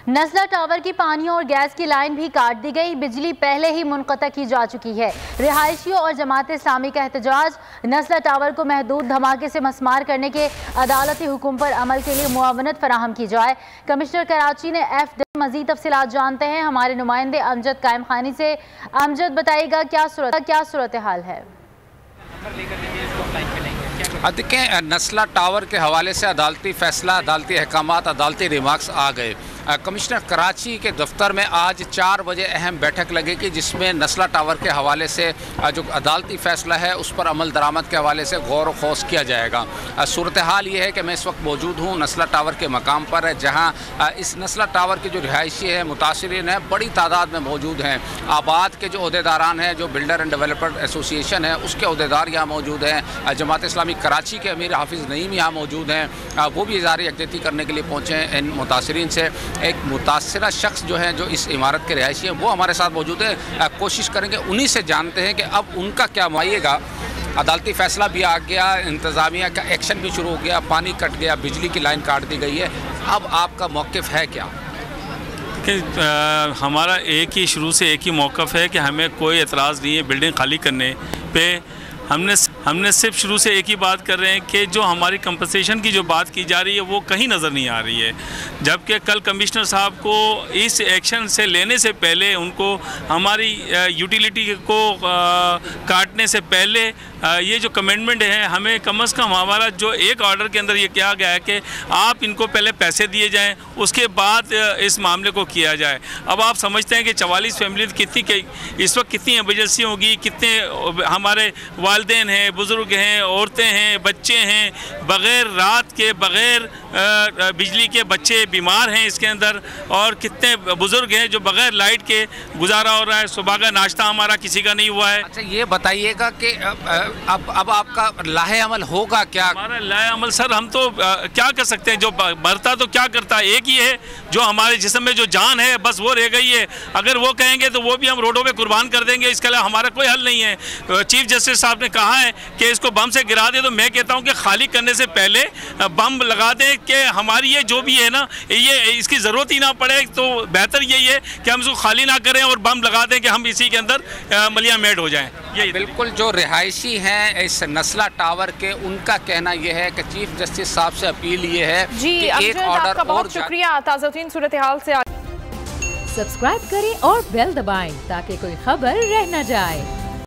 नस्ला tower की पानी और गैस की लाइन भी काट दी गई। बिजली पहले ही मुनक़ता की जा चुकी है। रिहायशियों और जमात इस्लामी का एहतजाज, नस्ला टावर को महदूद धमाके से मस्मार करने के अदालती हुक्म पर अमल के लिए मुआवनत फराहम की जाए। कमिश्नर कराची ने मज़ीद तफसीलात जानते हैं हमारे नुमाइंदे अमजद कायम खानी से। अमजद, बताइएगा क्या सूरत हाल है? देखें, नस्ला टावर के हवाले से अदालती फैसला, अदालती अहकामात, अदालती रिमार्क्स आ गए। कमिश्नर कराची के दफ्तर में आज 4 बजे अहम बैठक लगेगी, जिसमें नस्ला टावर के हवाले से जो अदालती फ़ैसला है उस पर अमल दरामद के हवाले से गौर व खौस किया जाएगा। सूरत हाल ये है कि मैं इस वक्त मौजूद हूँ नस्ला टावर के मकाम पर, जहाँ इस नस्ला टावर के जो रिहायशी है, मुतासरीन है, बड़ी तादाद में मौजूद हैं। आबाद के जो अहदेदारान हैं, जो बिल्डर एंड डेवलपर एसोसिएशन है, उसके अहदेदार यहाँ मौजूद हैं। जमात इस्लामी कराची के अमीर हाफिज़ नईम यहाँ मौजूद हैं। वो भी इज़हार यकजहती करने के लिए पहुँचे हैं इन मुतासरीन से। एक मुतासरा शख्स जो है, जो इस इमारत के रिहायशी हैं, वो हमारे साथ मौजूद है। कोशिश करेंगे उन्हीं से जानते हैं कि अब उनका क्या मायेगा। अदालती फ़ैसला भी आ गया, इंतज़ामिया का एक्शन भी शुरू हो गया, पानी कट गया, बिजली की लाइन काट दी गई है। अब आपका मौक़िफ़ है क्या? कि हमारा एक ही शुरू से एक ही मौक़िफ़ है कि हमें कोई एतराज़ नहीं है बिल्डिंग खाली करने पे। हमने सिर्फ शुरू से एक ही बात कर रहे हैं कि जो हमारी कंपनसेशन की जो बात की जा रही है वो कहीं नज़र नहीं आ रही है। जबकि कल कमिश्नर साहब को इस एक्शन से लेने से पहले, उनको हमारी यूटिलिटी को काटने से पहले ये जो कमेंटमेंट है, हमें कम से कम हमारा जो एक ऑर्डर के अंदर ये किया गया है कि आप इनको पहले पैसे दिए जाएँ, उसके बाद इस मामले को किया जाए। अब आप समझते हैं कि 44 फैमिली इस वक्त कितनी एमरजेंसी होगी, कितने हमारे वालिदैन हैं, बुज़ुर्ग हैं, औरतें हैं, बच्चे हैं, बग़ैर रात के, बग़ैर बिजली के बच्चे बीमार हैं इसके अंदर, और कितने बुज़ुर्ग हैं जो बग़ैर लाइट के गुजारा हो रहा है। सुबह का नाश्ता हमारा किसी का नहीं हुआ है। अच्छा, ये बताइएगा कि अब आपका लाहे अमल होगा क्या? हमारा लाहे अमल सर, हम तो क्या कर सकते हैं? जो मरता तो क्या करता है, एक ही है। जो हमारे जिस्म में जो जान है बस वो रह गई है। अगर वो कहेंगे तो वो भी हम रोडों पे कुर्बान कर देंगे। इसके अलावा हमारा कोई हल नहीं है। चीफ जस्टिस साहब ने कहा है कि इसको बम से गिरा दे, तो मैं कहता हूं कि खाली करने से पहले बम लगा दें कि हमारी ये जो भी है ना, ये इसकी ज़रूरत ही ना पड़े। तो बेहतर यही है कि हम इसको खाली ना करें और बम लगा दें कि हम इसी के अंदर मलिया मेड हो जाएं। ये बिल्कुल जो रिहायशी हैं इस नस्ला टावर के, उनका कहना यह है कि चीफ जस्टिस साहब से अपील ये है जी, कि एक ऑर्डर और। बहुत शुक्रिया ताज़ा-तरीन सूरत हाल से। सब्सक्राइब करें और बेल दबाएं ताकि कोई खबर रह न जाए।